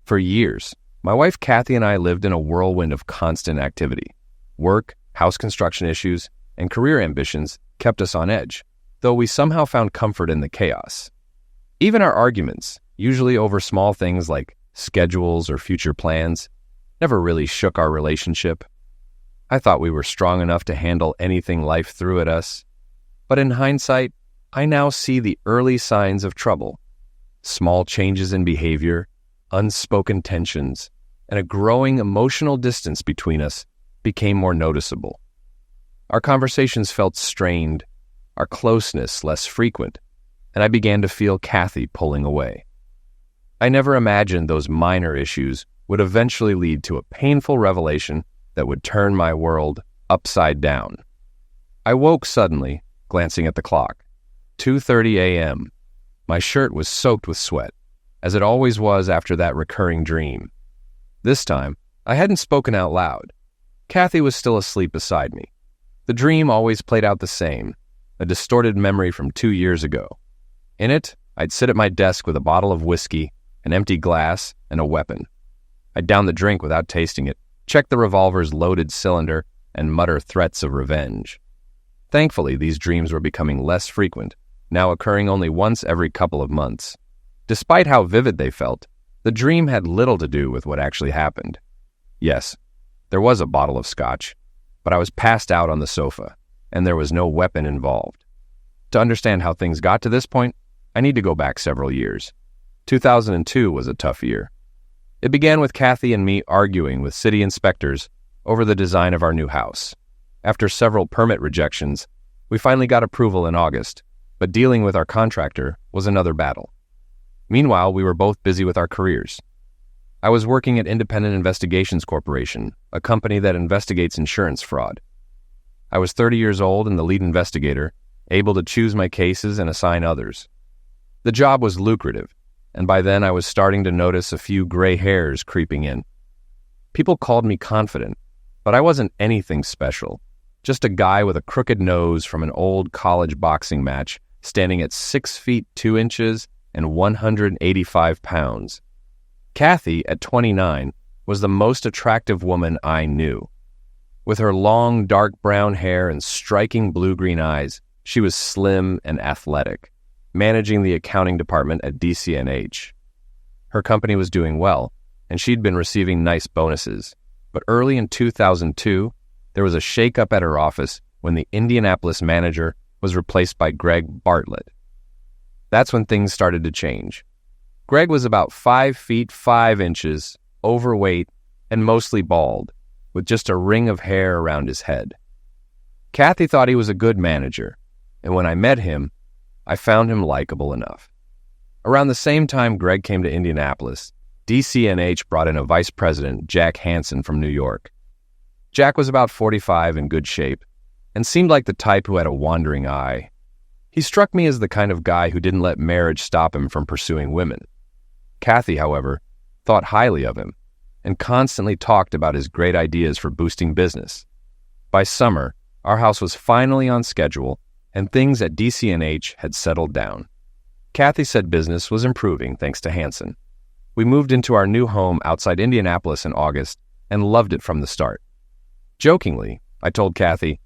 For years, my wife Kathy and I lived in a whirlwind of constant activity. Work, house construction issues, and career ambitions kept us on edge, though we somehow found comfort in the chaos. Even our arguments, usually over small things like schedules or future plans, never really shook our relationship. I thought we were strong enough to handle anything life threw at us. But in hindsight, I now see the early signs of trouble. Small changes in behavior, unspoken tensions, and a growing emotional distance between us became more noticeable. Our conversations felt strained, our closeness less frequent, and I began to feel Kathy pulling away. I never imagined those minor issues would eventually lead to a painful revelation that would turn my world upside down. I woke suddenly, glancing at the clock. 2:30 a.m. My shirt was soaked with sweat, as it always was after that recurring dream. This time, I hadn't spoken out loud. Kathy was still asleep beside me. The dream always played out the same, a distorted memory from 2 years ago. In it, I'd sit at my desk with a bottle of whiskey, an empty glass, and a weapon. I'd down the drink without tasting it, check the revolver's loaded cylinder, and mutter threats of revenge. Thankfully, these dreams were becoming less frequent, now occurring only once every couple of months. Despite how vivid they felt, the dream had little to do with what actually happened. Yes, there was a bottle of scotch, but I was passed out on the sofa, and there was no weapon involved. To understand how things got to this point, I need to go back several years. 2002 was a tough year. It began with Kathy and me arguing with city inspectors over the design of our new house. After several permit rejections, we finally got approval in August, but dealing with our contractor was another battle. Meanwhile, we were both busy with our careers. I was working at Independent Investigations Corporation, a company that investigates insurance fraud. I was 30 years old and the lead investigator, able to choose my cases and assign others. The job was lucrative, and by then I was starting to notice a few gray hairs creeping in. People called me confident, but I wasn't anything special, just a guy with a crooked nose from an old college boxing match, standing at 6 feet 2 inches and 185 pounds. Kathy, at 29, was the most attractive woman I knew. With her long, dark brown hair and striking blue-green eyes, she was slim and athletic, managing the accounting department at DCNH. Her company was doing well, and she'd been receiving nice bonuses. But early in 2002, there was a shake-up at her office when the Indianapolis manager was replaced by Greg Bartlett. That's when things started to change. Greg was about 5 feet 5 inches, overweight, and mostly bald, with just a ring of hair around his head. Kathy thought he was a good manager, and when I met him, I found him likable enough. Around the same time Greg came to Indianapolis, DCNH brought in a vice president, Jack Hansen from New York. Jack was about 45 in good shape, and seemed like the type who had a wandering eye. He struck me as the kind of guy who didn't let marriage stop him from pursuing women. Kathy, however, thought highly of him, and constantly talked about his great ideas for boosting business. By summer, our house was finally on schedule, and things at DCNH had settled down. Kathy said business was improving thanks to Hansen. We moved into our new home outside Indianapolis in August and loved it from the start. Jokingly, I told Kathy,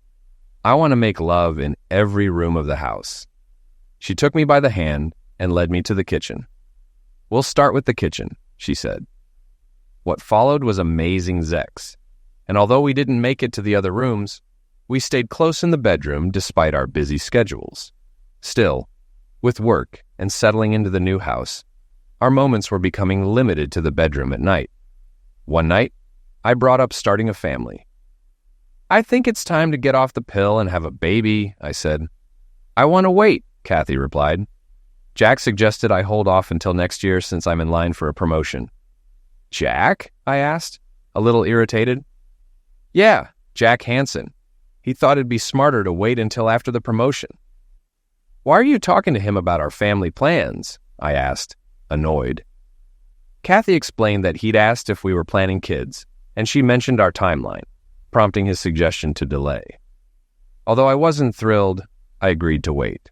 "I want to make love in every room of the house." She took me by the hand and led me to the kitchen. "We'll start with the kitchen," she said. What followed was amazing sex, and although we didn't make it to the other rooms, we stayed close in the bedroom despite our busy schedules. Still, with work and settling into the new house, our moments were becoming limited to the bedroom at night. One night, I brought up starting a family. "I think it's time to get off the pill and have a baby," I said. "I want to wait," Kathy replied. "Jack suggested I hold off until next year since I'm in line for a promotion." "Jack?" I asked, a little irritated. "Yeah, Jack Hansen. He thought it'd be smarter to wait until after the promotion." "Why are you talking to him about our family plans?" I asked, annoyed. Kathy explained that he'd asked if we were planning kids, and she mentioned our timeline, prompting his suggestion to delay. Although I wasn't thrilled, I agreed to wait.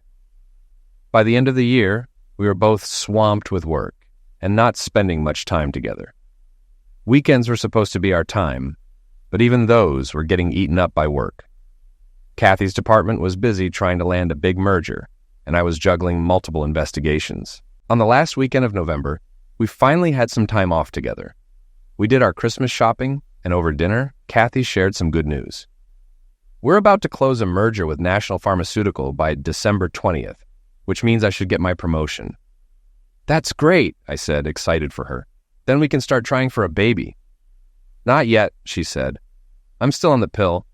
By the end of the year, we were both swamped with work and not spending much time together. Weekends were supposed to be our time, but even those were getting eaten up by work. Kathy's department was busy trying to land a big merger, and I was juggling multiple investigations. On the last weekend of November, we finally had some time off together. We did our Christmas shopping, and over dinner, Kathy shared some good news. We're about to close a merger with National Pharmaceutical by December 20th, which means I should get my promotion. That's great, I said, excited for her. Then we can start trying for a baby. Not yet, she said. I'm still on the pill,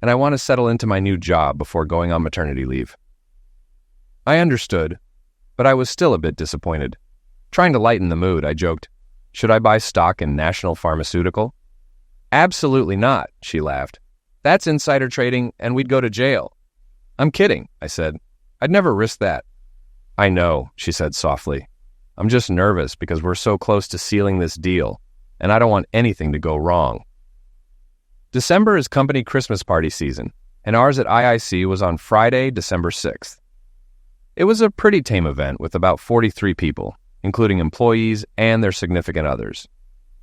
and I want to settle into my new job before going on maternity leave. I understood, but I was still a bit disappointed. Trying to lighten the mood, I joked, should I buy stock in National Pharmaceutical? Absolutely not, she laughed. That's insider trading, and we'd go to jail. I'm kidding, I said. I'd never risk that. I know, she said softly. I'm just nervous because we're so close to sealing this deal, and I don't want anything to go wrong. December is company Christmas party season, and ours at IIC was on Friday, December 6th. It was a pretty tame event with about 43 people, including employees and their significant others.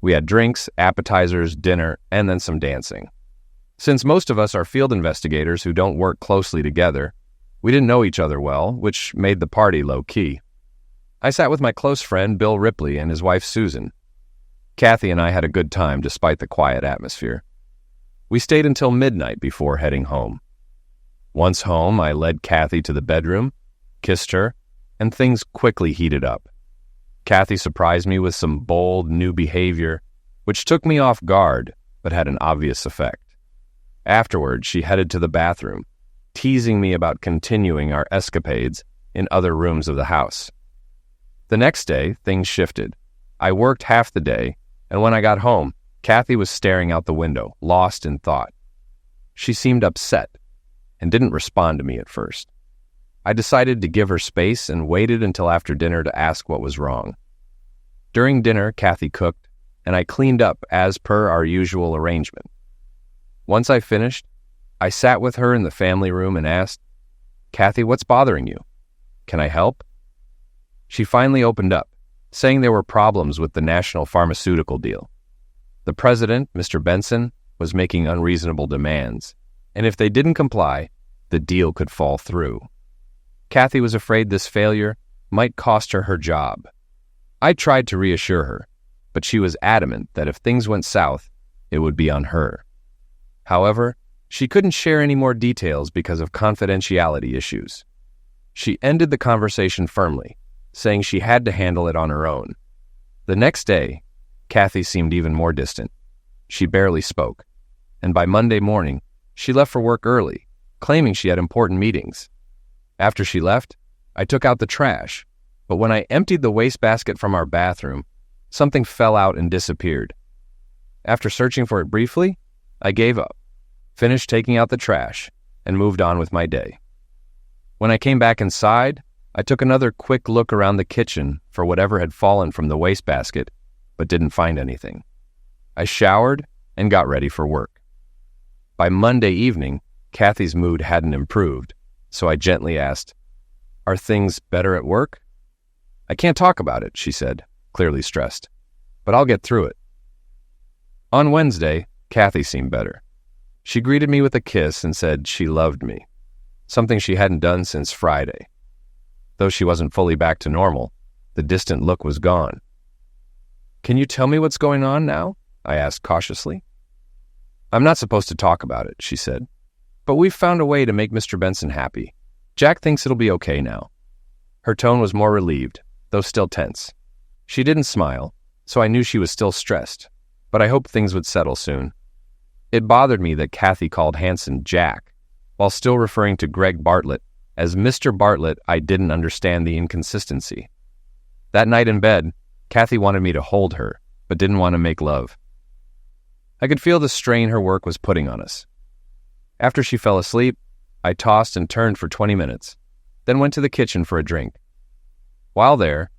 We had drinks, appetizers, dinner, and then some dancing. Since most of us are field investigators who don't work closely together, we didn't know each other well, which made the party low-key. I sat with my close friend Bill Ripley and his wife Susan. Kathy and I had a good time despite the quiet atmosphere. We stayed until midnight before heading home. Once home, I led Kathy to the bedroom, kissed her, and things quickly heated up. Kathy surprised me with some bold, new behavior, which took me off guard, but had an obvious effect. Afterward, she headed to the bathroom, teasing me about continuing our escapades in other rooms of the house. The next day, things shifted. I worked half the day, and when I got home, Kathy was staring out the window, lost in thought. She seemed upset and didn't respond to me at first. I decided to give her space and waited until after dinner to ask what was wrong. During dinner, Kathy cooked, and I cleaned up as per our usual arrangement. Once I finished, I sat with her in the family room and asked, "Kathy, what's bothering you? Can I help?" She finally opened up, saying there were problems with the National Pharmaceutical deal. The president, Mr. Benson, was making unreasonable demands, and if they didn't comply, the deal could fall through. Kathy was afraid this failure might cost her her job. I tried to reassure her, but she was adamant that if things went south, it would be on her. However, she couldn't share any more details because of confidentiality issues. She ended the conversation firmly, saying she had to handle it on her own. The next day, Kathy seemed even more distant. She barely spoke, and by Monday morning, she left for work early, claiming she had important meetings. After she left, I took out the trash, but when I emptied the wastebasket from our bathroom, something fell out and disappeared. After searching for it briefly, I gave up, finished taking out the trash, and moved on with my day. When I came back inside, I took another quick look around the kitchen for whatever had fallen from the wastebasket, but didn't find anything. I showered and got ready for work. By Monday evening, Kathy's mood hadn't improved, so I gently asked, "Are things better at work?" "I can't talk about it," she said, clearly stressed, "but I'll get through it." On Wednesday, Kathy seemed better. She greeted me with a kiss and said she loved me, something she hadn't done since Friday. Though she wasn't fully back to normal, the distant look was gone. "Can you tell me what's going on now?" I asked cautiously. "I'm not supposed to talk about it," she said, "but we've found a way to make Mr. Benson happy. Jack thinks it'll be okay now." Her tone was more relieved, though still tense. She didn't smile, so I knew she was still stressed, but I hoped things would settle soon. It bothered me that Kathy called Hanson Jack, while still referring to Greg Bartlett as Mr. Bartlett. I didn't understand the inconsistency. That night in bed, Kathy wanted me to hold her, but didn't want to make love. I could feel the strain her work was putting on us. After she fell asleep, I tossed and turned for 20 minutes, then went to the kitchen for a drink. While there,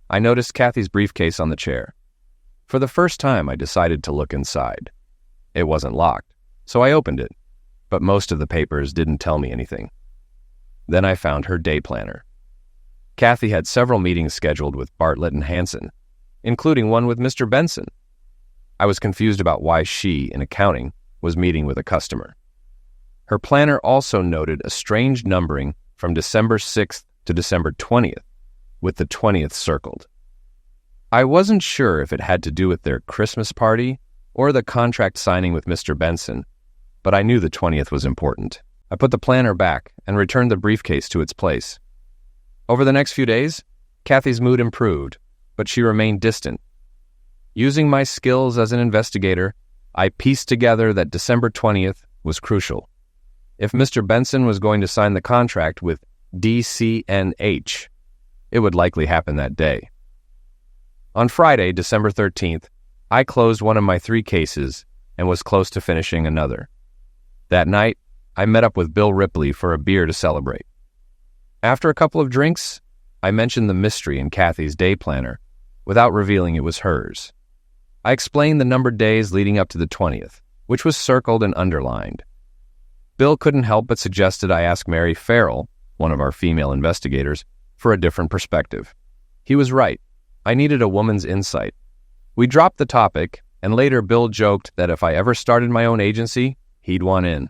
I noticed Kathy's briefcase on the chair. For the first time, I decided to look inside. It wasn't locked, so I opened it, but most of the papers didn't tell me anything. Then I found her day planner. Kathy had several meetings scheduled with Bartlett and Hanson, including one with Mr. Benson. I was confused about why she, in accounting, was meeting with a customer. Her planner also noted a strange numbering from December 6th to December 20th, with the 20th circled. I wasn't sure if it had to do with their Christmas party or the contract signing with Mr. Benson, but I knew the 20th was important. I put the planner back and returned the briefcase to its place. Over the next few days, Kathy's mood improved, but she remained distant. Using my skills as an investigator, I pieced together that December 20th was crucial. If Mr. Benson was going to sign the contract with DCNH, it would likely happen that day. On Friday, December 13th, I closed one of my 3 cases and was close to finishing another. That night, I met up with Bill Ripley for a beer to celebrate. After a couple of drinks, I mentioned the mystery in Kathy's day planner, without revealing it was hers. I explained the numbered days leading up to the 20th, which was circled and underlined. Bill couldn't help but suggested I ask Mary Farrell, one of our female investigators, for a different perspective. He was right. I needed a woman's insight. We dropped the topic, and later Bill joked that if I ever started my own agency, he'd want in.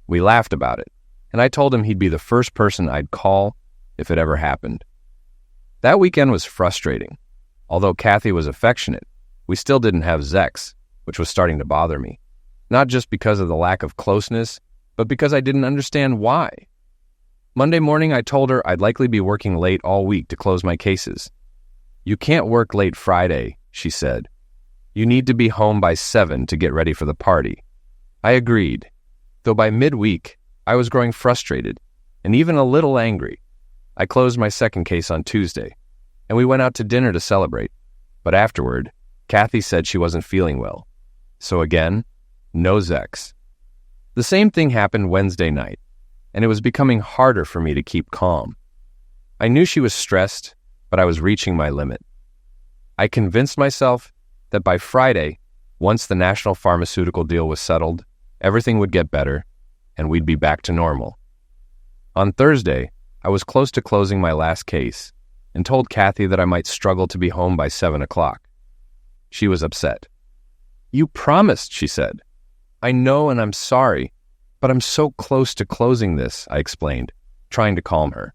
We laughed about it, and I told him he'd be the first person I'd call if it ever happened. That weekend was frustrating. Although Kathy was affectionate, we still didn't have sex, which was starting to bother me. Not just because of the lack of closeness, but because I didn't understand why. Monday morning, I told her I'd likely be working late all week to close my cases. "You can't work late Friday," she said. "You need to be home by 7 to get ready for the party." I agreed, though by midweek, I was growing frustrated and even a little angry. I closed my second case on Tuesday, and we went out to dinner to celebrate. But afterward, Kathy said she wasn't feeling well. So again, no sex. The same thing happened Wednesday night, and it was becoming harder for me to keep calm. I knew she was stressed, but I was reaching my limit. I convinced myself that by Friday, once the national pharmaceutical deal was settled, everything would get better, and we'd be back to normal. On Thursday, I was close to closing my last case, and told Kathy that I might struggle to be home by 7 o'clock. She was upset. "You promised," she said. "I know, and I'm sorry, but I'm so close to closing this," I explained, trying to calm her.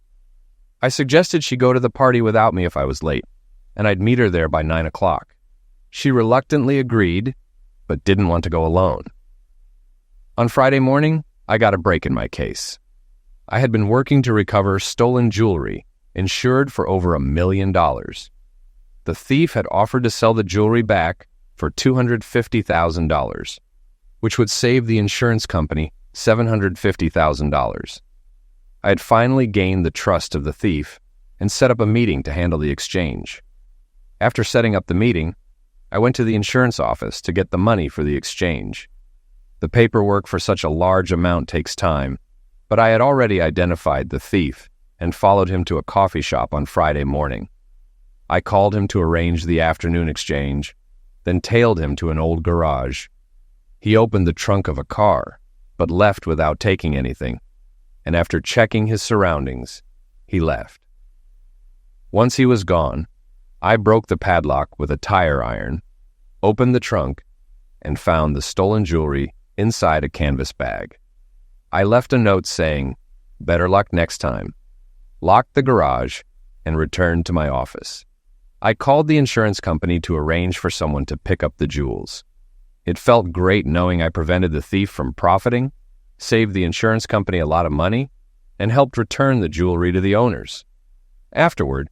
I suggested she go to the party without me if I was late, and I'd meet her there by 9 o'clock. She reluctantly agreed, but didn't want to go alone. On Friday morning, I got a break in my case. I had been working to recover stolen jewelry, insured for over $1 million. The thief had offered to sell the jewelry back for $250,000, which would save the insurance company $750,000. I had finally gained the trust of the thief and set up a meeting to handle the exchange. After setting up the meeting, I went to the insurance office to get the money for the exchange. The paperwork for such a large amount takes time, but I had already identified the thief and followed him to a coffee shop on Friday morning. I called him to arrange the afternoon exchange, then tailed him to an old garage. He opened the trunk of a car, but left without taking anything, and after checking his surroundings, he left. Once he was gone, I broke the padlock with a tire iron, opened the trunk, and found the stolen jewelry inside a canvas bag. I left a note saying, "Better luck next time," locked the garage, and returned to my office. I called the insurance company to arrange for someone to pick up the jewels. It felt great knowing I prevented the thief from profiting, saved the insurance company a lot of money, and helped return the jewelry to the owners. Afterward,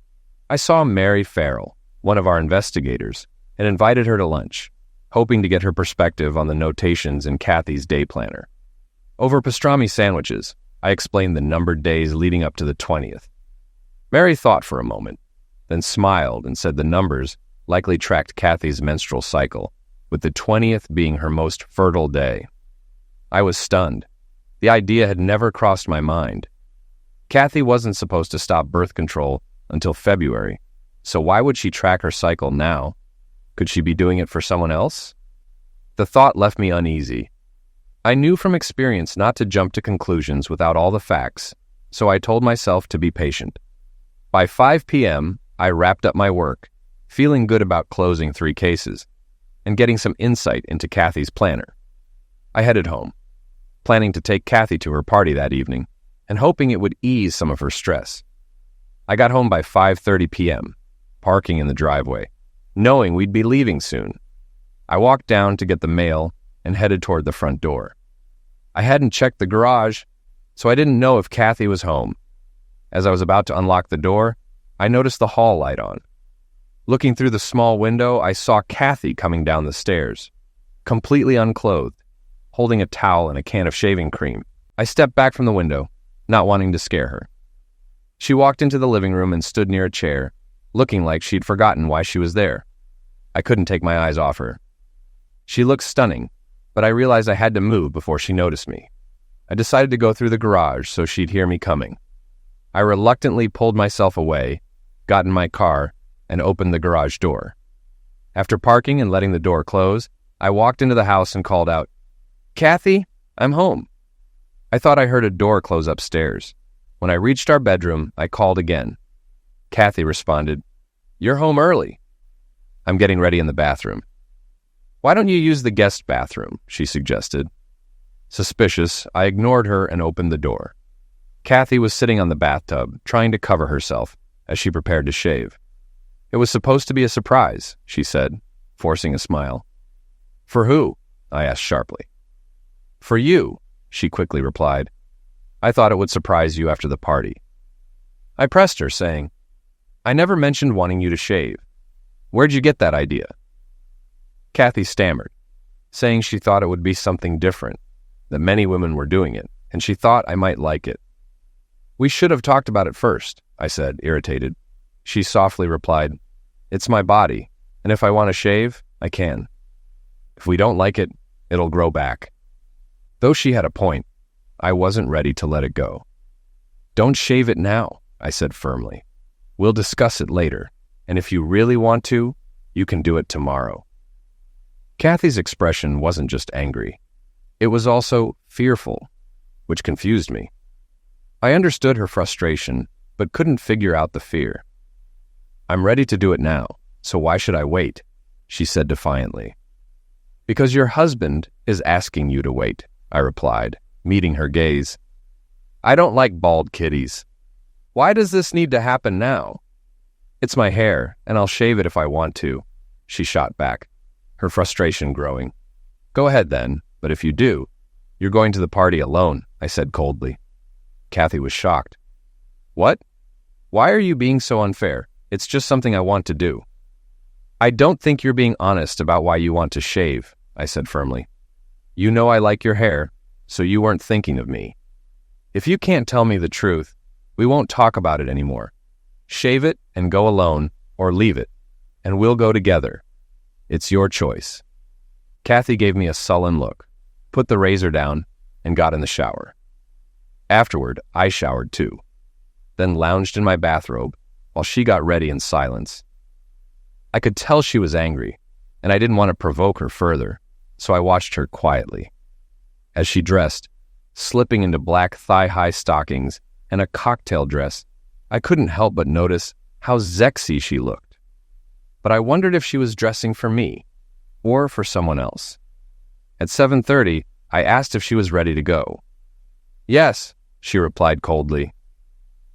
I saw Mary Farrell, one of our investigators, and invited her to lunch, hoping to get her perspective on the notations in Kathy's day planner. Over pastrami sandwiches, I explained the numbered days leading up to the 20th. Mary thought for a moment, then smiled and said the numbers likely tracked Kathy's menstrual cycle, with the 20th being her most fertile day. I was stunned. The idea had never crossed my mind. Kathy wasn't supposed to stop birth control until February, so why would she track her cycle now? Could she be doing it for someone else? The thought left me uneasy. I knew from experience not to jump to conclusions without all the facts, so I told myself to be patient. By 5 p.m., I wrapped up my work, feeling good about closing 3 cases. and getting some insight into Kathy's planner. I headed home, planning to take Kathy to her party that evening and hoping it would ease some of her stress. I got home by 5:30 p.m., parking in the driveway, knowing we'd be leaving soon. I walked down to get the mail and headed toward the front door. I hadn't checked the garage, so I didn't know if Kathy was home. As I was about to unlock the door, I noticed the hall light on. Looking through the small window, I saw Kathy coming down the stairs, completely unclothed, holding a towel and a can of shaving cream. I stepped back from the window, not wanting to scare her. She walked into the living room and stood near a chair, looking like she'd forgotten why she was there. I couldn't take my eyes off her. She looked stunning, but I realized I had to move before she noticed me. I decided to go through the garage so she'd hear me coming. I reluctantly pulled myself away, got in my car, and opened the garage door. After parking and letting the door close, I walked into the house and called out, "Kathy, I'm home." I thought I heard a door close upstairs. When I reached our bedroom, I called again. Kathy responded, "You're home early." "I'm getting ready in the bathroom." "Why don't you use the guest bathroom?" she suggested. Suspicious, I ignored her and opened the door. Kathy was sitting on the bathtub, trying to cover herself as she prepared to shave. "It was supposed to be a surprise," she said, forcing a smile. "For who?" I asked sharply. "For you," she quickly replied. "I thought it would surprise you after the party." I pressed her, saying, "I never mentioned wanting you to shave. Where'd you get that idea?" Kathy stammered, saying she thought it would be something different, that many women were doing it, and she thought I might like it. "We should have talked about it first," I said, irritated. She softly replied, "It's my body, and if I want to shave, I can. If we don't like it, it'll grow back." Though she had a point, I wasn't ready to let it go. "Don't shave it now," I said firmly. "We'll discuss it later, and if you really want to, you can do it tomorrow." Kathy's expression wasn't just angry. It was also fearful, which confused me. I understood her frustration, but couldn't figure out the fear. "I'm ready to do it now, so why should I wait?" she said defiantly. "Because your husband is asking you to wait," I replied, meeting her gaze. "I don't like bald kitties. Why does this need to happen now?" "It's my hair, and I'll shave it if I want to," she shot back, her frustration growing. "Go ahead then, but if you do, you're going to the party alone," I said coldly. Kathy was shocked. "What? Why are you being so unfair? It's just something I want to do." "I don't think you're being honest about why you want to shave," I said firmly. "You know I like your hair, so you weren't thinking of me. If you can't tell me the truth, we won't talk about it anymore. Shave it and go alone, or leave it, and we'll go together. It's your choice." Kathy gave me a sullen look, put the razor down, and got in the shower. Afterward, I showered too, then lounged in my bathrobe while she got ready in silence. I could tell she was angry, and I didn't want to provoke her further, so I watched her quietly. As she dressed, slipping into black thigh-high stockings and a cocktail dress, I couldn't help but notice how sexy she looked. But I wondered if she was dressing for me, or for someone else. At 7:30, I asked if she was ready to go. "Yes," she replied coldly.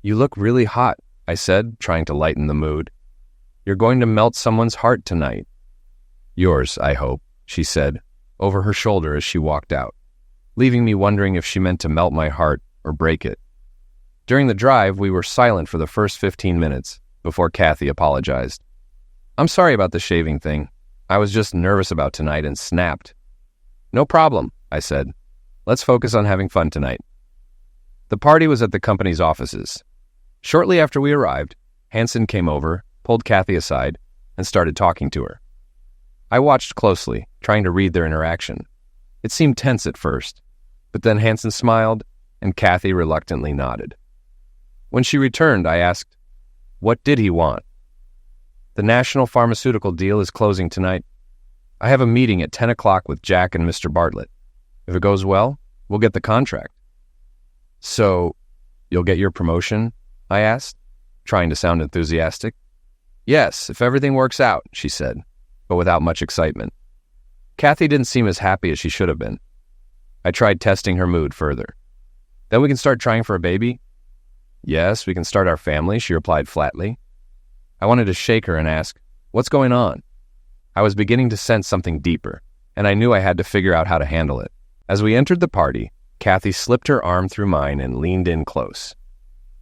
"You look really hot," I said, trying to lighten the mood. "You're going to melt someone's heart tonight." "Yours, I hope," she said, over her shoulder as she walked out, leaving me wondering if she meant to melt my heart or break it. During the drive, we were silent for the first 15 minutes before Kathy apologized. "I'm sorry about the shaving thing. I was just nervous about tonight and snapped." "No problem," I said. "Let's focus on having fun tonight." The party was at the company's offices. Shortly after we arrived, Hanson came over, pulled Kathy aside, and started talking to her. I watched closely, trying to read their interaction. It seemed tense at first, but then Hanson smiled, and Kathy reluctantly nodded. When she returned, I asked, "What did he want?" "The national pharmaceutical deal is closing tonight. I have a meeting at 10 o'clock with Jack and Mr. Bartlett. If it goes well, we'll get the contract." "So, you'll get your promotion?" I asked, trying to sound enthusiastic. "Yes, if everything works out," she said, but without much excitement. Kathy didn't seem as happy as she should have been. I tried testing her mood further. Then we can start trying for a baby? Yes, we can start our family, she replied flatly. I wanted to shake her and ask, what's going on? I was beginning to sense something deeper, and I knew I had to figure out how to handle it. As we entered the party, Kathy slipped her arm through mine and leaned in close.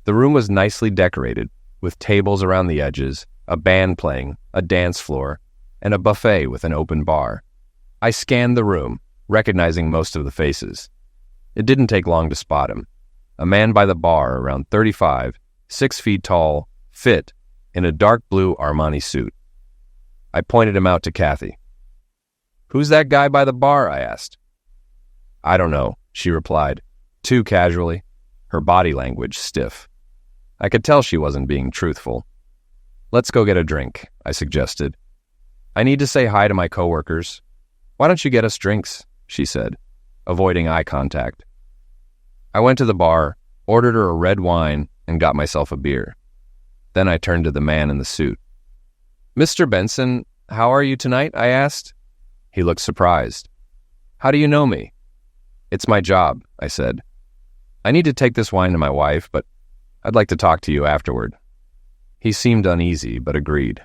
The room was nicely decorated, with tables around the edges, a band playing, a dance floor, and a buffet with an open bar. I scanned the room, recognizing most of the faces. It didn't take long to spot him. A man by the bar, around 35, 6 feet tall, fit, in a dark blue Armani suit. I pointed him out to Kathy. Who's that guy by the bar? I asked. I don't know, she replied, too casually, her body language stiff. I could tell she wasn't being truthful. Let's go get a drink, I suggested. I need to say hi to my coworkers. Why don't you get us drinks? She said, avoiding eye contact. I went to the bar, ordered her a red wine, and got myself a beer. Then I turned to the man in the suit. Mr. Benson, how are you tonight? I asked. He looked surprised. How do you know me? It's my job, I said. I need to take this wine to my wife, but I'd like to talk to you afterward. He seemed uneasy, but agreed.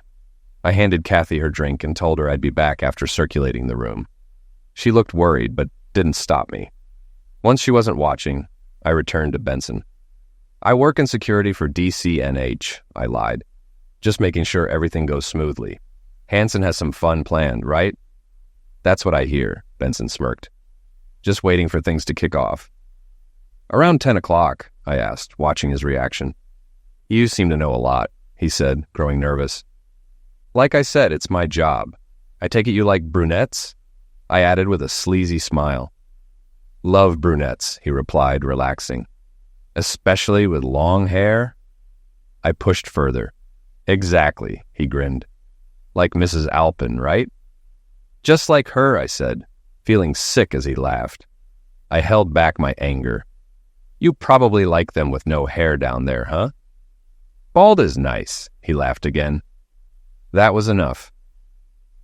I handed Kathy her drink and told her I'd be back after circulating the room. She looked worried, but didn't stop me. Once she wasn't watching, I returned to Benson. I work in security for DCNH, I lied. Just making sure everything goes smoothly. Hansen has some fun planned, right? That's what I hear, Benson smirked. Just waiting for things to kick off. Around 10 o'clock, I asked, watching his reaction. You seem to know a lot, he said, growing nervous. Like I said, it's my job. I take it you like brunettes? I added with a sleazy smile. Love brunettes, he replied, relaxing. Especially with long hair? I pushed further. Exactly, he grinned. Like Mrs. Alpin, right? Just like her, I said, feeling sick as he laughed. I held back my anger. You probably like them with no hair down there, huh? Bald is nice, he laughed again. That was enough.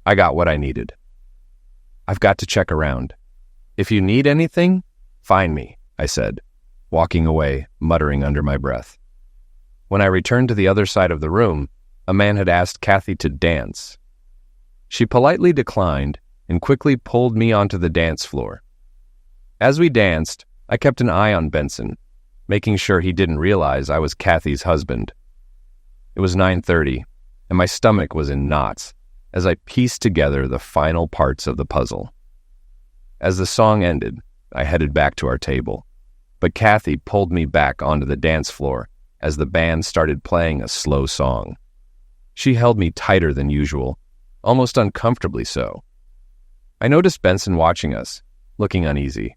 I got what I needed. I've got to check around. If you need anything, find me, I said, walking away, muttering under my breath. When I returned to the other side of the room, a man had asked Kathy to dance. She politely declined and quickly pulled me onto the dance floor. As we danced, I kept an eye on Benson, making sure he didn't realize I was Kathy's husband. It was 9:30, and my stomach was in knots as I pieced together the final parts of the puzzle. As the song ended, I headed back to our table, but Kathy pulled me back onto the dance floor as the band started playing a slow song. She held me tighter than usual, almost uncomfortably so. I noticed Benson watching us, looking uneasy.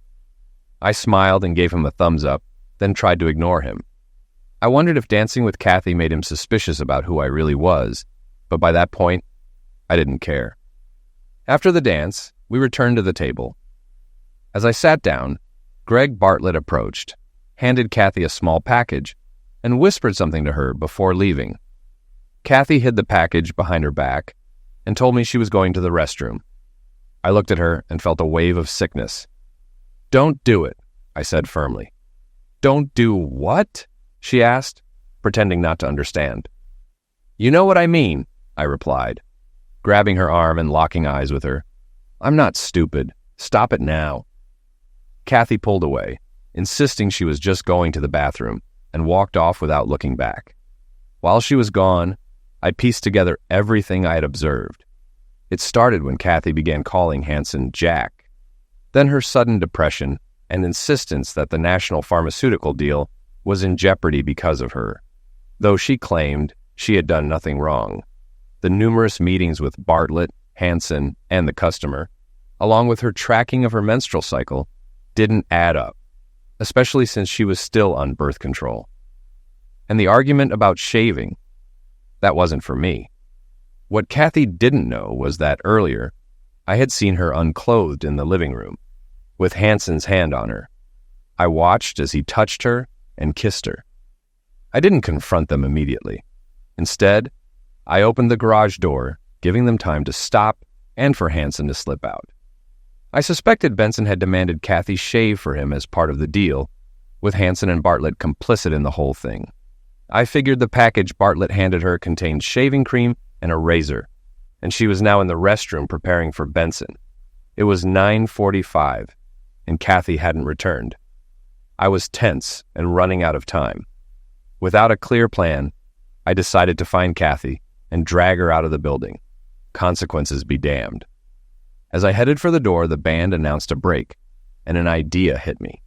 I smiled and gave him a thumbs up, then tried to ignore him. I wondered if dancing with Kathy made him suspicious about who I really was, but by that point, I didn't care. After the dance, we returned to the table. As I sat down, Greg Bartlett approached, handed Kathy a small package, and whispered something to her before leaving. Kathy hid the package behind her back and told me she was going to the restroom. I looked at her and felt a wave of sickness. Don't do it, I said firmly. Don't do what? She asked, pretending not to understand. You know what I mean, I replied, grabbing her arm and locking eyes with her. I'm not stupid. Stop it now. Kathy pulled away, insisting she was just going to the bathroom, and walked off without looking back. While she was gone, I pieced together everything I had observed. It started when Kathy began calling Hansen Jack, then her sudden depression and insistence that the national pharmaceutical deal was in jeopardy because of her, though she claimed she had done nothing wrong. The numerous meetings with Bartlett, Hansen, and the customer, along with her tracking of her menstrual cycle, didn't add up, especially since she was still on birth control. And the argument about shaving, that wasn't for me. What Kathy didn't know was that earlier, I had seen her unclothed in the living room, with Hansen's hand on her. I watched as he touched her and kissed her. I didn't confront them immediately. Instead, I opened the garage door, giving them time to stop and for Hansen to slip out. I suspected Benson had demanded Kathy shave for him as part of the deal, with Hansen and Bartlett complicit in the whole thing. I figured the package Bartlett handed her contained shaving cream and a razor, and she was now in the restroom preparing for Benson. It was 9:45, and Kathy hadn't returned. I was tense and running out of time. Without a clear plan, I decided to find Kathy and drag her out of the building. Consequences be damned. As I headed for the door, the band announced a break, and an idea hit me.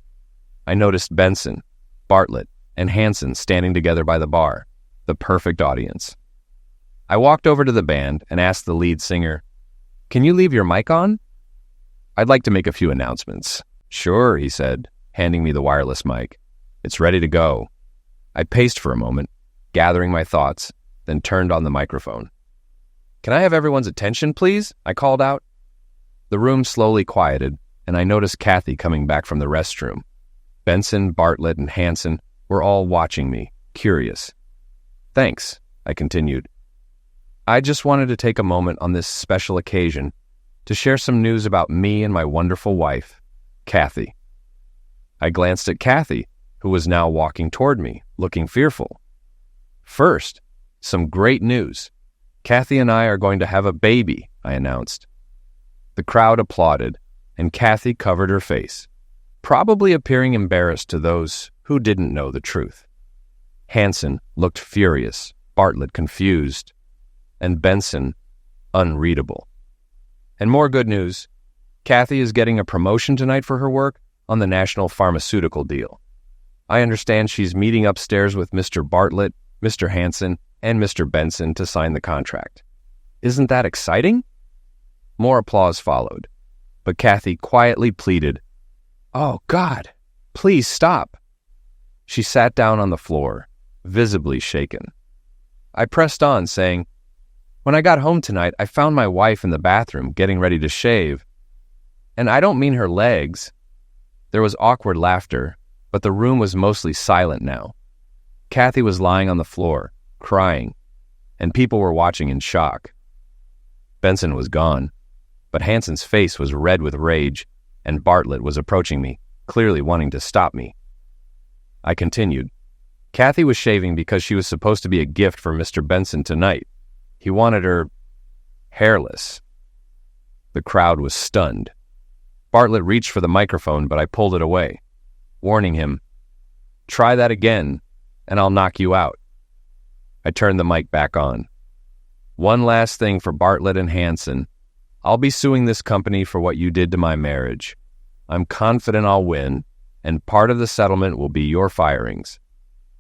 I noticed Benson, Bartlett, and Hansen standing together by the bar, the perfect audience. I walked over to the band and asked the lead singer, "Can you leave your mic on?" "I'd like to make a few announcements." "Sure," he said, handing me the wireless mic. "It's ready to go." I paced for a moment, gathering my thoughts, then turned on the microphone. "Can I have everyone's attention, please?" I called out. The room slowly quieted, and I noticed Kathy coming back from the restroom. Benson, Bartlett, and Hansen were all watching me, curious. "Thanks," I continued. "I just wanted to take a moment on this special occasion to share some news about me and my wonderful wife, Kathy." I glanced at Kathy, who was now walking toward me, looking fearful. "First, some great news. Kathy and I are going to have a baby," I announced. The crowd applauded, and Kathy covered her face, probably appearing embarrassed to those who didn't know the truth. Hansen looked furious, Bartlett confused, and Benson unreadable. And more good news, Kathy is getting a promotion tonight for her work on the national pharmaceutical deal. I understand she's meeting upstairs with Mr. Bartlett, Mr. Hansen, and Mr. Benson to sign the contract. Isn't that exciting? More applause followed, but Kathy quietly pleaded, "Oh, God, please stop." She sat down on the floor, visibly shaken. I pressed on, saying, "When I got home tonight, I found my wife in the bathroom getting ready to shave. And I don't mean her legs." There was awkward laughter, but the room was mostly silent now. Kathy was lying on the floor, crying, and people were watching in shock. Benson was gone, but Hansen's face was red with rage, and Bartlett was approaching me, clearly wanting to stop me. I continued. Kathy was shaving because she was supposed to be a gift for Mr. Benson tonight. He wanted her hairless. The crowd was stunned. Bartlett reached for the microphone, but I pulled it away, warning him, "Try that again, and I'll knock you out." I turned the mic back on. "One last thing for Bartlett and Hansen. I'll be suing this company for what you did to my marriage. I'm confident I'll win, and part of the settlement will be your firings.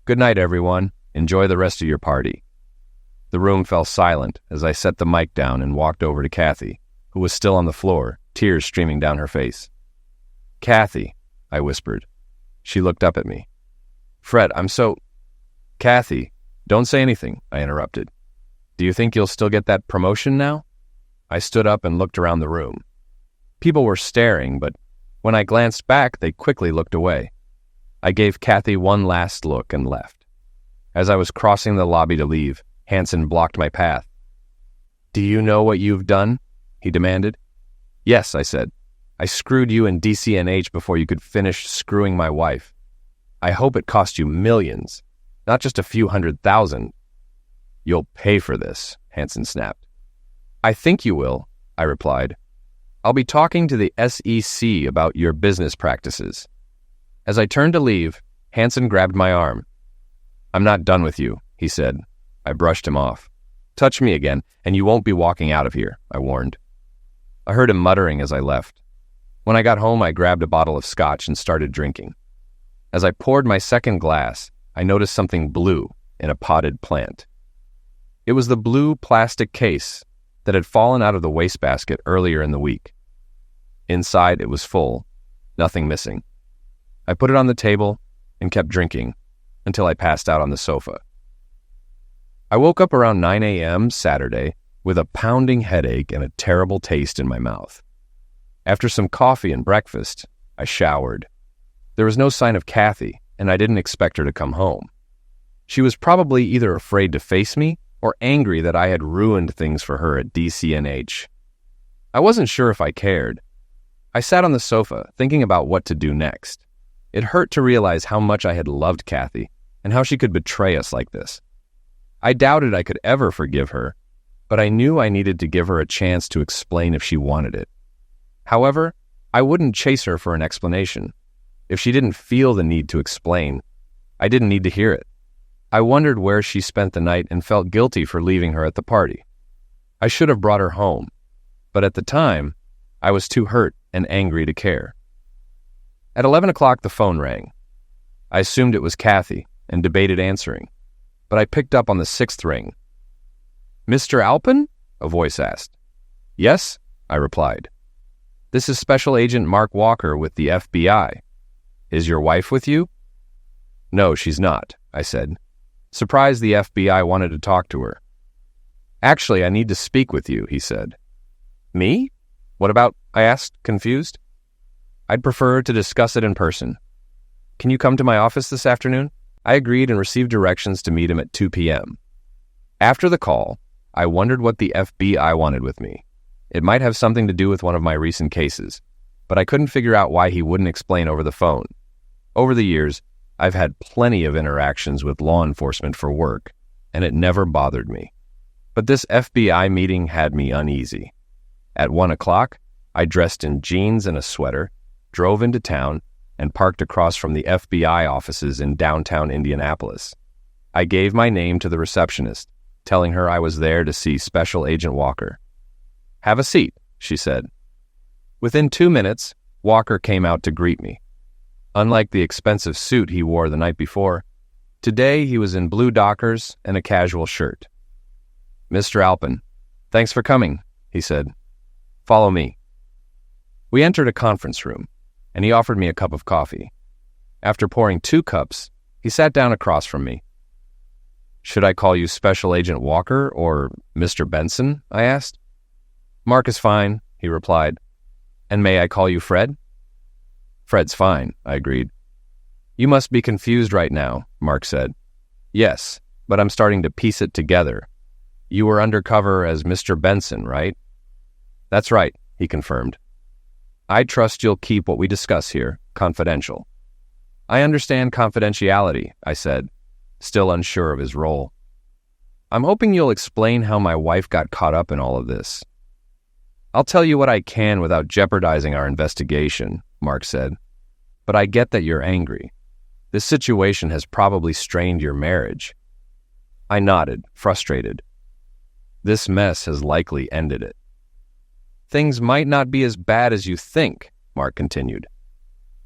Good night, everyone. Enjoy the rest of your party." The room fell silent as I set the mic down and walked over to Kathy, who was still on the floor, tears streaming down her face. "Kathy," I whispered. She looked up at me. "Fred, Kathy, don't say anything," I interrupted. "Do you think you'll still get that promotion now?" I stood up and looked around the room. People were staring, but when I glanced back, they quickly looked away. I gave Kathy one last look and left. As I was crossing the lobby to leave, Hansen blocked my path. "Do you know what you've done?" he demanded. "Yes," I said. "I screwed you in DCNH before you could finish screwing my wife. I hope it cost you millions, not just a few $100,000. "You'll pay for this," Hansen snapped. "I think you will," I replied. "I'll be talking to the SEC about your business practices." As I turned to leave, Hansen grabbed my arm. "I'm not done with you," he said. I brushed him off. "Touch me again, and you won't be walking out of here," I warned. I heard him muttering as I left. When I got home, I grabbed a bottle of scotch and started drinking. As I poured my second glass, I noticed something blue in a potted plant. It was the blue plastic case that had fallen out of the wastebasket earlier in the week. Inside, it was full, nothing missing. I put it on the table and kept drinking until I passed out on the sofa. I woke up around 9 a.m. Saturday with a pounding headache and a terrible taste in my mouth. After some coffee and breakfast, I showered. There was no sign of Kathy, and I didn't expect her to come home. She was probably either afraid to face me or angry that I had ruined things for her at DCNH. I wasn't sure if I cared. I sat on the sofa, thinking about what to do next. It hurt to realize how much I had loved Kathy and how she could betray us like this. I doubted I could ever forgive her, but I knew I needed to give her a chance to explain if she wanted it. However, I wouldn't chase her for an explanation. If she didn't feel the need to explain, I didn't need to hear it. I wondered where she spent the night and felt guilty for leaving her at the party. I should have brought her home, but at the time, I was too hurt and angry to care. At 11 o'clock, the phone rang. I assumed it was Kathy and debated answering, but I picked up on the 6th ring. "Mr. Alpin?" a voice asked. "Yes," I replied. "This is Special Agent Mark Walker with the FBI. Is your wife with you?" "No, she's not," I said, surprised the FBI wanted to talk to her. "Actually, I need to speak with you," he said. "Me? What about?" I asked, confused. "I'd prefer to discuss it in person. Can you come to my office this afternoon?" I agreed and received directions to meet him at 2 p.m. After the call, I wondered what the FBI wanted with me. It might have something to do with one of my recent cases, but I couldn't figure out why he wouldn't explain over the phone. Over the years, I've had plenty of interactions with law enforcement for work, and it never bothered me. But this FBI meeting had me uneasy. At 1 o'clock, I dressed in jeans and a sweater, drove into town, and parked across from the FBI offices in downtown Indianapolis. I gave my name to the receptionist, telling her I was there to see Special Agent Walker. "Have a seat," she said. Within 2 minutes, Walker came out to greet me. Unlike the expensive suit he wore the night before, today he was in blue Dockers and a casual shirt. "Mr. Alpin, thanks for coming," he said. "Follow me." We entered a conference room, and he offered me a cup of coffee. After pouring 2 cups, he sat down across from me. "Should I call you Special Agent Walker or Mr. Benson?" I asked. "Mark is fine," he replied. "And may I call you Fred?" "Fred's fine," I agreed. "You must be confused right now," Mark said. "Yes, but I'm starting to piece it together. You were undercover as Mr. Benson, right?" "That's right," he confirmed. "I trust you'll keep what we discuss here confidential." "I understand confidentiality," I said, still unsure of his role. "I'm hoping you'll explain how my wife got caught up in all of this." "I'll tell you what I can without jeopardizing our investigation," Mark said. "But I get that you're angry. This situation has probably strained your marriage." I nodded, frustrated. "This mess has likely ended it." "Things might not be as bad as you think," Mark continued.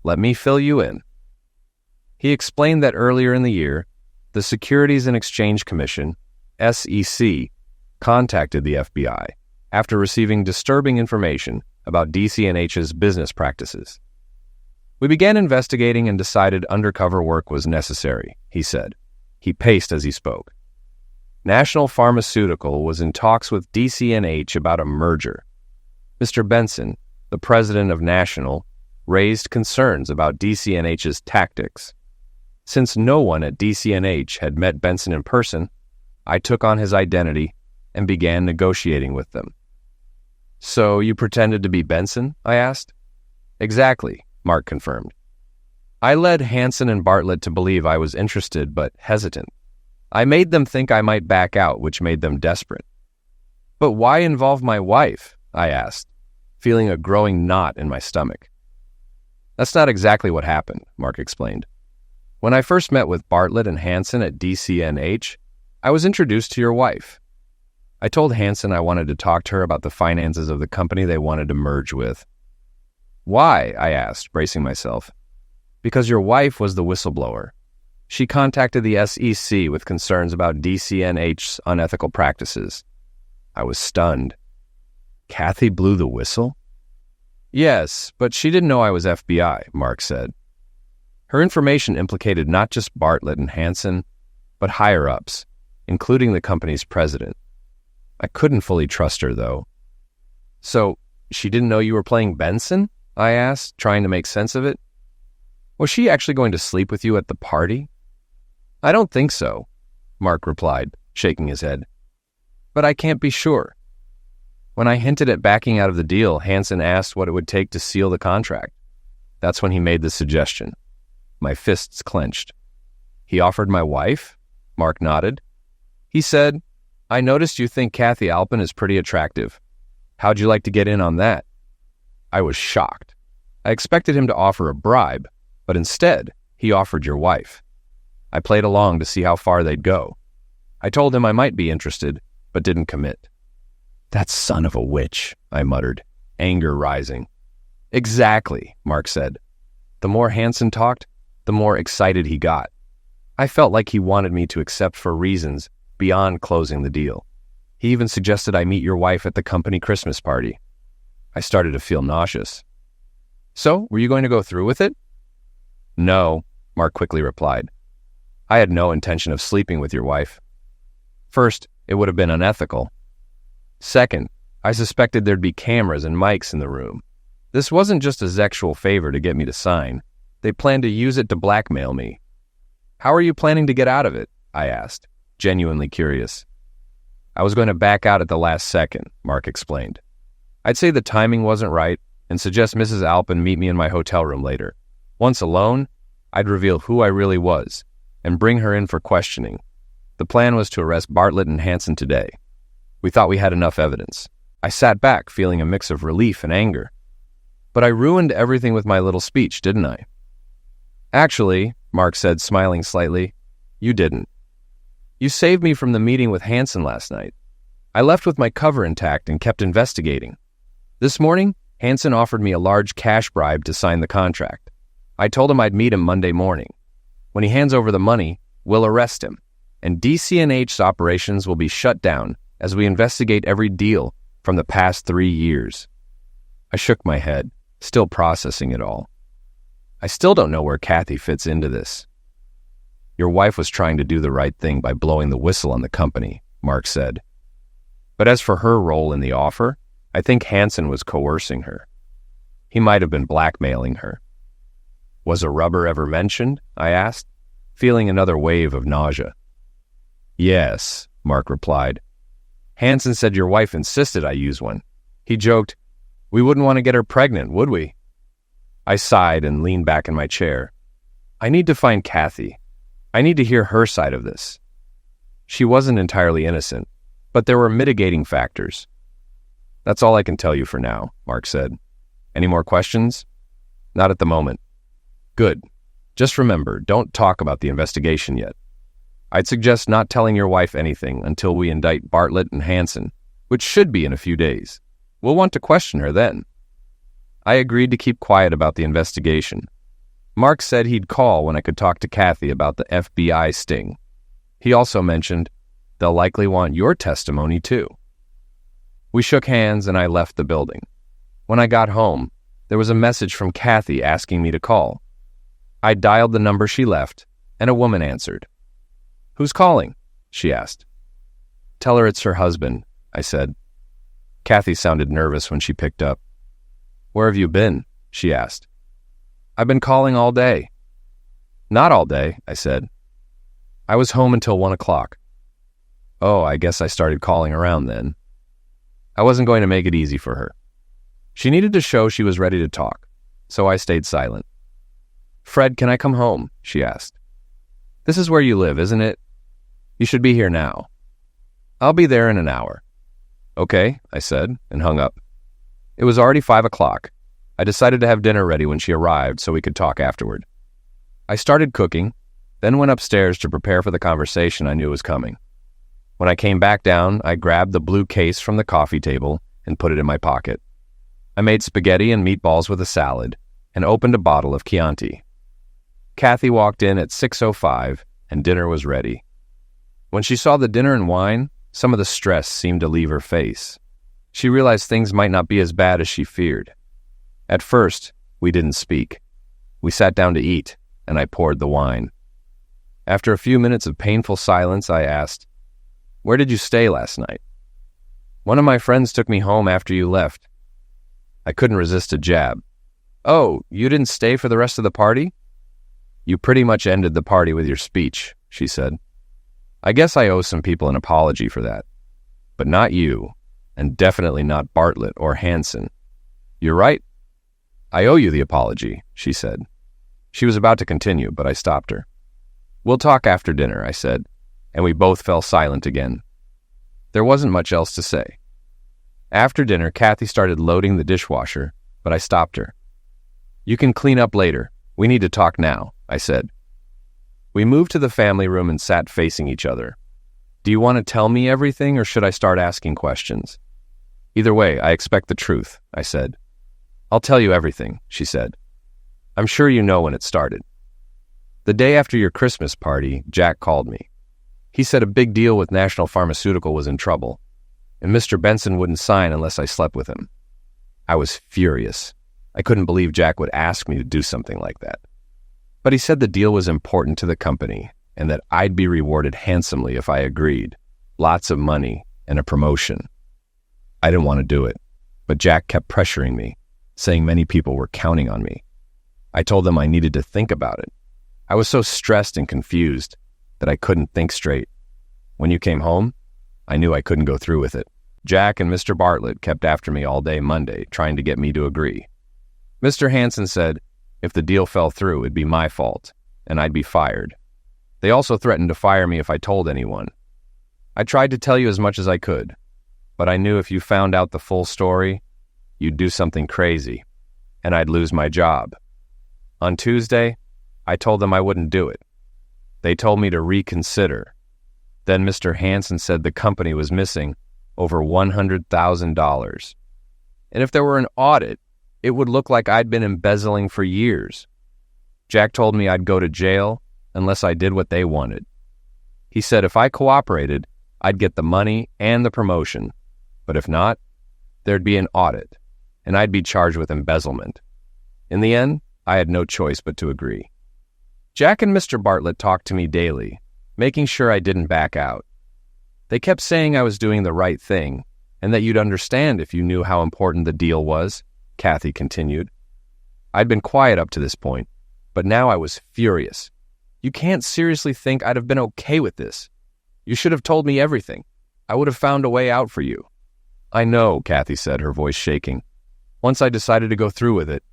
"Let me fill you in." He explained that earlier in the year, the Securities and Exchange Commission, SEC, contacted the FBI after receiving disturbing information about DCNH's business practices. "We began investigating and decided undercover work was necessary," he said. He paced as he spoke. "National Pharmaceutical was in talks with DCNH about a merger. Mr. Benson, the president of National, raised concerns about DCNH's tactics. Since no one at DCNH had met Benson in person, I took on his identity and began negotiating with them." "So you pretended to be Benson?" I asked. "Exactly," Mark confirmed. "I led Hansen and Bartlett to believe I was interested but hesitant. I made them think I might back out, which made them desperate." "But why involve my wife?" I asked, feeling a growing knot in my stomach. "That's not exactly what happened," Mark explained. "When I first met with Bartlett and Hansen at DCNH, I was introduced to your wife. I told Hansen I wanted to talk to her about the finances of the company they wanted to merge with." "Why?" I asked, bracing myself. "Because your wife was the whistleblower. She contacted the SEC with concerns about DCNH's unethical practices." I was stunned. "Kathy blew the whistle?" "Yes, but she didn't know I was FBI," Mark said. "Her information implicated not just Bartlett and Hansen, but higher-ups, including the company's president. I couldn't fully trust her, though." "So, she didn't know you were playing Benson?" I asked, trying to make sense of it. "Was she actually going to sleep with you at the party?" "I don't think so," Mark replied, shaking his head. "But I can't be sure." When I hinted at backing out of the deal, Hansen asked what it would take to seal the contract. That's when he made the suggestion. My fists clenched. He offered my wife? Mark nodded. He said, I noticed you think Kathy Alpin is pretty attractive. How'd you like to get in on that? I was shocked. I expected him to offer a bribe, but instead, he offered your wife. I played along to see how far they'd go. I told him I might be interested, but didn't commit. That son of a witch, I muttered, anger rising. Exactly, Mark said. The more Hansen talked, the more excited he got. I felt like he wanted me to accept for reasons beyond closing the deal. He even suggested I meet your wife at the company Christmas party. I started to feel nauseous. So, were you going to go through with it? No, Mark quickly replied. I had no intention of sleeping with your wife. First, it would have been unethical. Second, I suspected there'd be cameras and mics in the room. This wasn't just a sexual favor to get me to sign. They planned to use it to blackmail me. How are you planning to get out of it? I asked, genuinely curious. I was going to back out at the last second, Mark explained. I'd say the timing wasn't right and suggest Mrs. Alpin meet me in my hotel room later. Once alone, I'd reveal who I really was and bring her in for questioning. The plan was to arrest Bartlett and Hansen today. We thought we had enough evidence. I sat back feeling a mix of relief and anger. But I ruined everything with my little speech, didn't I? Actually, Mark said, smiling slightly, you didn't. You saved me from the meeting with Hansen last night. I left with my cover intact and kept investigating. This morning, Hansen offered me a large cash bribe to sign the contract. I told him I'd meet him Monday morning. When he hands over the money, we'll arrest him, and DCNH's operations will be shut down as we investigate every deal from the past 3 years. I shook my head, still processing it all. I still don't know where Kathy fits into this. Your wife was trying to do the right thing by blowing the whistle on the company, Mark said. But as for her role in the offer, I think Hansen was coercing her. He might have been blackmailing her. Was a rubber ever mentioned? I asked, feeling another wave of nausea. Yes, Mark replied. Hansen said your wife insisted I use one. He joked, we wouldn't want to get her pregnant, would we? I sighed and leaned back in my chair. I need to find Kathy. I need to hear her side of this. She wasn't entirely innocent, but there were mitigating factors. That's all I can tell you for now, Mark said. Any more questions? Not at the moment. Good. Just remember, don't talk about the investigation yet. I'd suggest not telling your wife anything until we indict Bartlett and Hansen, which should be in a few days. We'll want to question her then. I agreed to keep quiet about the investigation. Mark said he'd call when I could talk to Kathy about the FBI sting. He also mentioned they'll likely want your testimony too. We shook hands and I left the building. When I got home, there was a message from Kathy asking me to call. I dialed the number she left, and a woman answered. Who's calling? She asked. Tell her it's her husband, I said. Kathy sounded nervous when she picked up. Where have you been? She asked. I've been calling all day. Not all day, I said. I was home until 1 o'clock. Oh, I guess I started calling around then. I wasn't going to make it easy for her. She needed to show she was ready to talk, so I stayed silent. Fred, can I come home? She asked. This is where you live, isn't it? You should be here now. I'll be there in an hour. Okay, I said, and hung up. It was already 5 o'clock. I decided to have dinner ready when she arrived so we could talk afterward. I started cooking, then went upstairs to prepare for the conversation I knew was coming. When I came back down, I grabbed the blue case from the coffee table and put it in my pocket. I made spaghetti and meatballs with a salad and opened a bottle of Chianti. Kathy walked in at 6:05 and dinner was ready. When she saw the dinner and wine, some of the stress seemed to leave her face. She realized things might not be as bad as she feared. At first, we didn't speak. We sat down to eat, and I poured the wine. After a few minutes of painful silence, I asked, "Where did you stay last night?" "One of my friends took me home after you left." I couldn't resist a jab. "Oh, you didn't stay for the rest of the party?" "You pretty much ended the party with your speech," she said. "I guess I owe some people an apology for that. But not you. and definitely not Bartlett or Hansen. You're right. I owe you the apology, she said. She was about to continue, but I stopped her. We'll talk after dinner, I said, and we both fell silent again. There wasn't much else to say. After dinner, Kathy started loading the dishwasher, but I stopped her. You can clean up later. We need to talk now, I said. We moved to the family room and sat facing each other. Do you want to tell me everything, or should I start asking questions? Either way, I expect the truth, I said. I'll tell you everything, she said. I'm sure you know when it started. The day after your Christmas party, Jack called me. He said a big deal with National Pharmaceutical was in trouble, and Mr. Benson wouldn't sign unless I slept with him. I was furious. I couldn't believe Jack would ask me to do something like that. But he said the deal was important to the company and that I'd be rewarded handsomely if I agreed. Lots of money and a promotion. I didn't want to do it, but Jack kept pressuring me, saying many people were counting on me. I told them I needed to think about it. I was so stressed and confused that I couldn't think straight. When you came home, I knew I couldn't go through with it. Jack and Mr. Bartlett kept after me all day Monday, trying to get me to agree. Mr. Hansen said if the deal fell through, it'd be my fault, and I'd be fired. They also threatened to fire me if I told anyone. I tried to tell you as much as I could, but I knew if you found out the full story, you'd do something crazy, and I'd lose my job. On Tuesday, I told them I wouldn't do it. They told me to reconsider. Then Mr. Hansen said the company was missing over $100,000. And if there were an audit, it would look like I'd been embezzling for years. Jack told me I'd go to jail unless I did what they wanted. He said if I cooperated, I'd get the money and the promotion. But if not, there'd be an audit, and I'd be charged with embezzlement. In the end, I had no choice but to agree. Jack and Mr. Bartlett talked to me daily, making sure I didn't back out. They kept saying I was doing the right thing, and that you'd understand if you knew how important the deal was, Kathy continued. I'd been quiet up to this point, but now I was furious. You can't seriously think I'd have been okay with this. You should have told me everything. I would have found a way out for you. I know, Kathy said, her voice shaking. Once I decided to go through with it,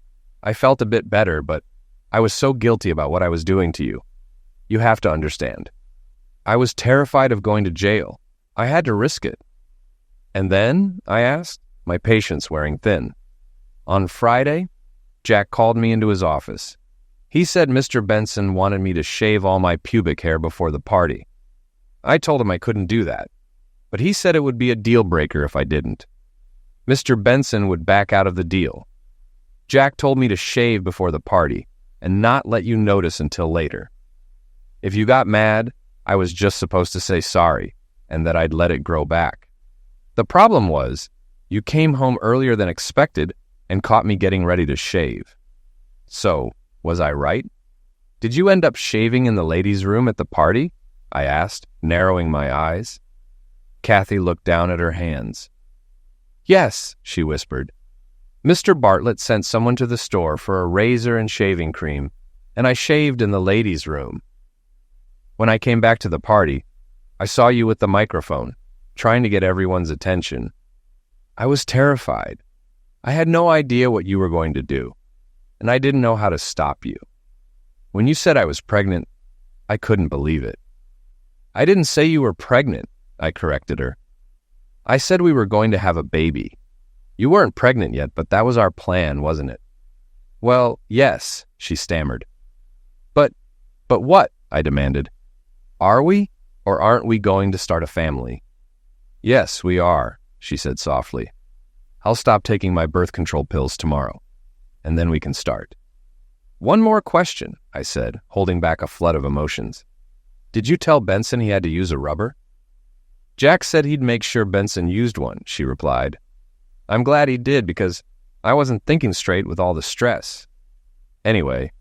I felt a bit better, but I was so guilty about what I was doing to you. You have to understand. I was terrified of going to jail. I had to risk it. And then, I asked, my patience wearing thin. On Friday, Jack called me into his office. He said Mr. Benson wanted me to shave all my pubic hair before the party. I told him I couldn't do that, but he said it would be a deal breaker if I didn't. Mr. Benson would back out of the deal. Jack told me to shave before the party and not let you notice until later. If you got mad, I was just supposed to say sorry and that I'd let it grow back. The problem was, you came home earlier than expected and caught me getting ready to shave. So, was I right? Did you end up shaving in the ladies' room at the party? I asked, narrowing my eyes. Kathy looked down at her hands. Yes, she whispered. Mr. Bartlett sent someone to the store for a razor and shaving cream, and I shaved in the ladies' room. When I came back to the party, I saw you with the microphone, trying to get everyone's attention. I was terrified. I had no idea what you were going to do, and I didn't know how to stop you. When you said I was pregnant, I couldn't believe it. I didn't say you were pregnant, I corrected her. I said we were going to have a baby. You weren't pregnant yet, but that was our plan, wasn't it? Well, yes, she stammered. But what? I demanded. Are we, or aren't we going to start a family? Yes, we are, she said softly. I'll stop taking my birth control pills tomorrow, and then we can start. One more question, I said, holding back a flood of emotions. Did you tell Benson he had to use a rubber? Jack said he'd make sure Benson used one, she replied. I'm glad he did because I wasn't thinking straight with all the stress. Anyway,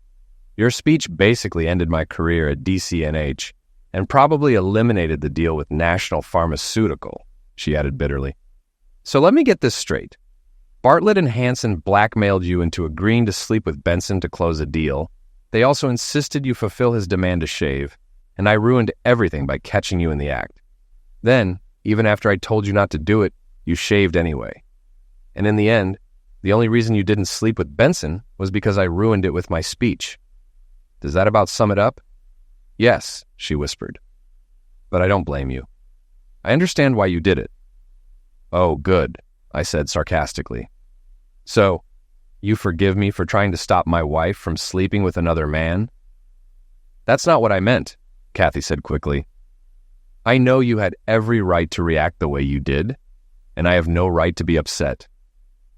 your speech basically ended my career at DCNH and probably eliminated the deal with National Pharmaceutical, she added bitterly. So let me get this straight. Bartlett and Hansen blackmailed you into agreeing to sleep with Benson to close a deal. They also insisted you fulfill his demand to shave, and I ruined everything by catching you in the act. Then, even after I told you not to do it, You shaved anyway. And in the end, the only reason you didn't sleep with Benson was because I ruined it with my speech. Does that about sum it up? Yes, she whispered. But I don't blame you. I understand why you did it. Oh, good, I said sarcastically. So, you forgive me for trying to stop my wife from sleeping with another man? That's not what I meant, Kathy said quickly. I know you had every right to react the way you did, and I have no right to be upset.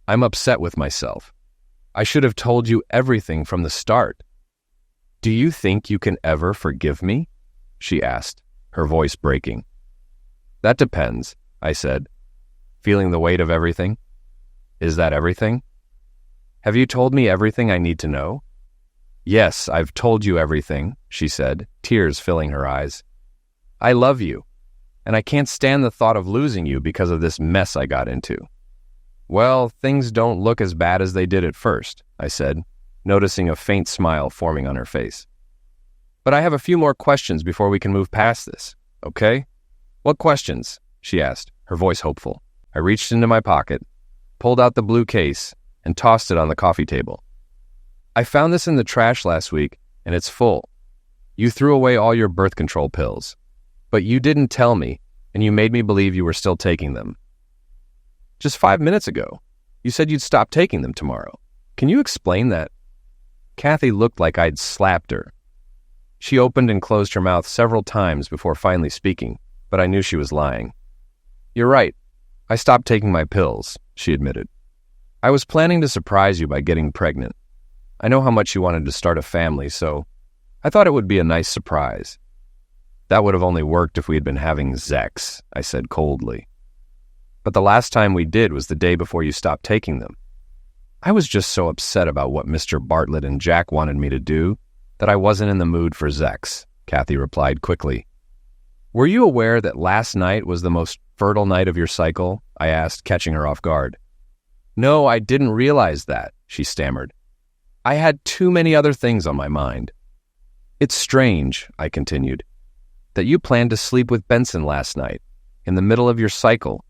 I'm upset with myself. I should have told you everything from the start. Do you think you can ever forgive me? She asked, her voice breaking. That depends, I said, feeling the weight of everything. Is that everything? Have you told me everything I need to know? Yes, I've told you everything, she said, tears filling her eyes. I love you, and I can't stand the thought of losing you because of this mess I got into. Well, things don't look as bad as they did at first, I said, noticing a faint smile forming on her face. But I have a few more questions before we can move past this, okay? What questions? She asked, her voice hopeful. I reached into my pocket, pulled out the blue case, and tossed it on the coffee table. I found this in the trash last week, and it's full. You threw away all your birth control pills, but you didn't tell me, and you made me believe you were still taking them. Just 5 minutes ago, you said you'd stop taking them tomorrow. Can you explain that? Kathy looked like I'd slapped her. She opened and closed her mouth several times before finally speaking, but I knew she was lying. You're right. I stopped taking my pills, she admitted. I was planning to surprise you by getting pregnant. I know how much you wanted to start a family, so I thought it would be a nice surprise. That would have only worked if we had been having sex, I said coldly. But the last time we did was the day before you stopped taking them. I was just so upset about what Mr. Bartlett and Jack wanted me to do that I wasn't in the mood for sex, Kathy replied quickly. Were you aware that last night was the most fertile night of your cycle? I asked, catching her off guard. No, I didn't realize that, she stammered. I had too many other things on my mind. It's strange, I continued, that you planned to sleep with Benson last night, in the middle of your cycle,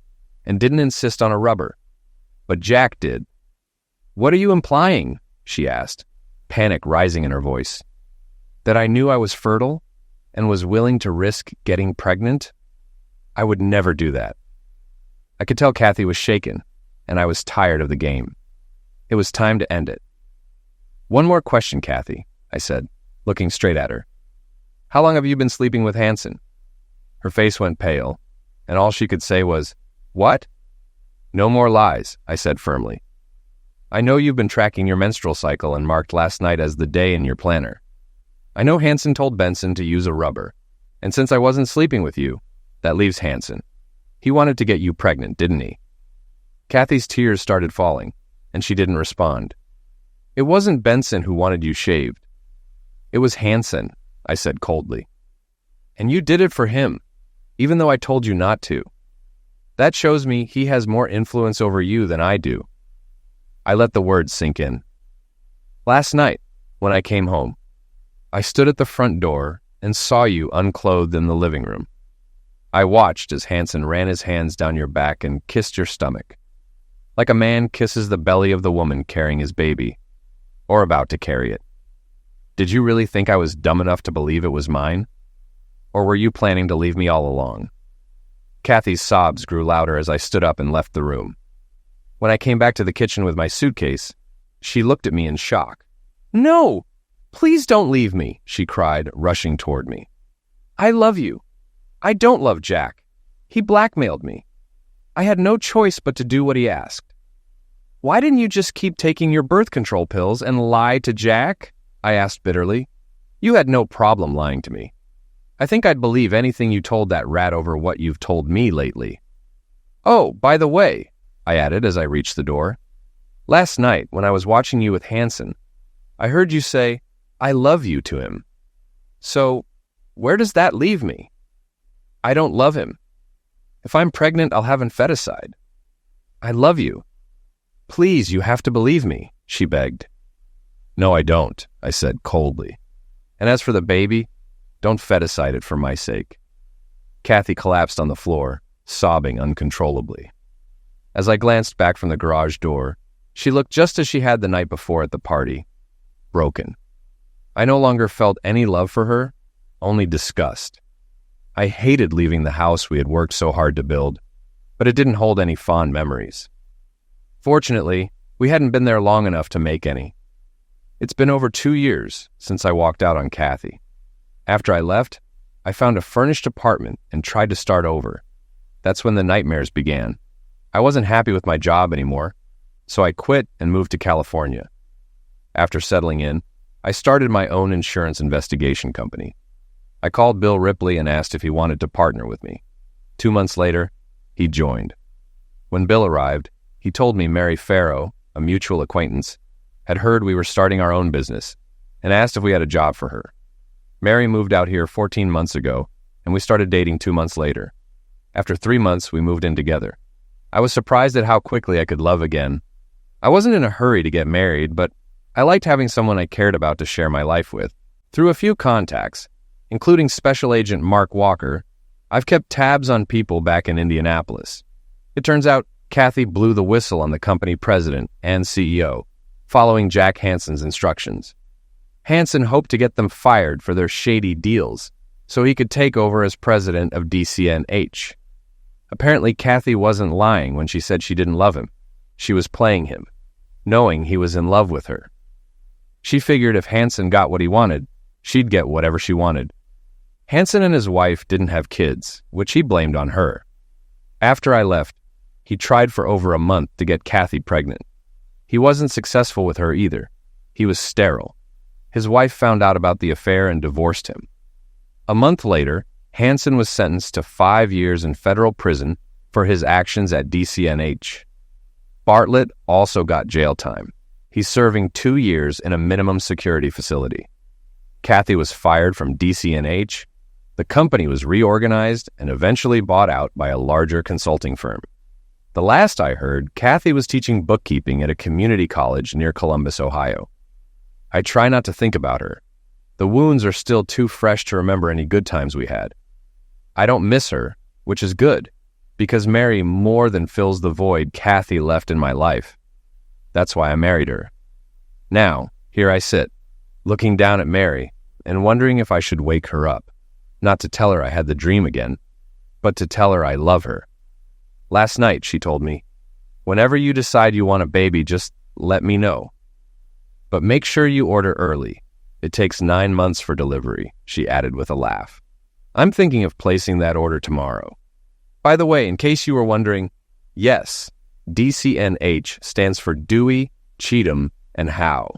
and didn't insist on a rubber. But Jack did. What are you implying? She asked, panic rising in her voice. That I knew I was fertile and was willing to risk getting pregnant? I would never do that. I could tell Kathy was shaken, and I was tired of the game. It was time to end it. One more question, Kathy, I said, looking straight at her. How long have you been sleeping with Hanson? Her face went pale, and all she could say was, What? No more lies, I said firmly. I know you've been tracking your menstrual cycle and marked last night as the day in your planner. I know Hanson told Benson to use a rubber, and since I wasn't sleeping with you, that leaves Hanson. He wanted to get you pregnant, didn't he? Kathy's tears started falling, and she didn't respond. It wasn't Benson who wanted you shaved. It was Hanson, I said coldly. And you did it for him, even though I told you not to. That shows me he has more influence over you than I do. I let the words sink in. Last night, when I came home, I stood at the front door and saw you unclothed in the living room. I watched as Hanson ran his hands down your back and kissed your stomach, like a man kisses the belly of the woman carrying his baby, or about to carry it. Did you really think I was dumb enough to believe it was mine? Or were you planning to leave me all along? Kathy's sobs grew louder as I stood up and left the room. When I came back to the kitchen with my suitcase, she looked at me in shock. No! Please don't leave me, she cried, rushing toward me. I love you. I don't love Jack. He blackmailed me. I had no choice but to do what he asked. Why didn't you just keep taking your birth control pills and lie to Jack? I asked bitterly. You had no problem lying to me. I think I'd believe anything you told that rat over what you've told me lately. Oh, by the way, I added as I reached the door, last night when I was watching you with Hanson, I heard you say, I love you to him. So, where does that leave me? I don't love him. If I'm pregnant, I'll have infanticide. I love you. Please, you have to believe me, she begged. No, I don't, I said coldly. And as for the baby, don't feticide it for my sake. Kathy collapsed on the floor, sobbing uncontrollably. As I glanced back from the garage door, she looked just as she had the night before at the party, broken. I no longer felt any love for her, only disgust. I hated leaving the house we had worked so hard to build, but it didn't hold any fond memories. Fortunately, we hadn't been there long enough to make any. It's been over 2 years since I walked out on Kathy. After I left, I found a furnished apartment and tried to start over. That's when the nightmares began. I wasn't happy with my job anymore, so I quit and moved to California. After settling in, I started my own insurance investigation company. I called Bill Ripley and asked if he wanted to partner with me. 2 months later, he joined. When Bill arrived, he told me Mary Farrow, a mutual acquaintance, had heard we were starting our own business and asked if we had a job for her. Mary moved out here 14 months ago, and we started dating 2 months later. After 3 months, we moved in together. I was surprised at how quickly I could love again. I wasn't in a hurry to get married, but I liked having someone I cared about to share my life with. Through a few contacts, including Special Agent Mark Walker, I've kept tabs on people back in Indianapolis. It turns out Kathy blew the whistle on the company president and CEO, following Jack Hansen's instructions. Hansen hoped to get them fired for their shady deals, so he could take over as president of DCNH. Apparently, Kathy wasn't lying when she said she didn't love him. She was playing him, knowing he was in love with her. She figured if Hansen got what he wanted, she'd get whatever she wanted. Hansen and his wife didn't have kids, which he blamed on her. After I left, he tried for over a month to get Kathy pregnant. He wasn't successful with her either. He was sterile. His wife found out about the affair and divorced him. A month later, Hansen was sentenced to 5 years in federal prison for his actions at DCNH. Bartlett also got jail time. He's serving 2 years in a minimum security facility. Kathy was fired from DCNH. The company was reorganized and eventually bought out by a larger consulting firm. The last I heard, Kathy was teaching bookkeeping at a community college near Columbus, Ohio. I try not to think about her. The wounds are still too fresh to remember any good times we had. I don't miss her, which is good, because Mary more than fills the void Kathy left in my life. That's why I married her. Now, here I sit, looking down at Mary and wondering if I should wake her up, not to tell her I had the dream again, but to tell her I love her. Last night, she told me, "Whenever you decide you want a baby, just let me know. But make sure you order early. It takes 9 months for delivery," she added with a laugh. I'm thinking of placing that order tomorrow. By the way, in case you were wondering, yes, DCNH stands for Dewey, Cheatham, and Howe.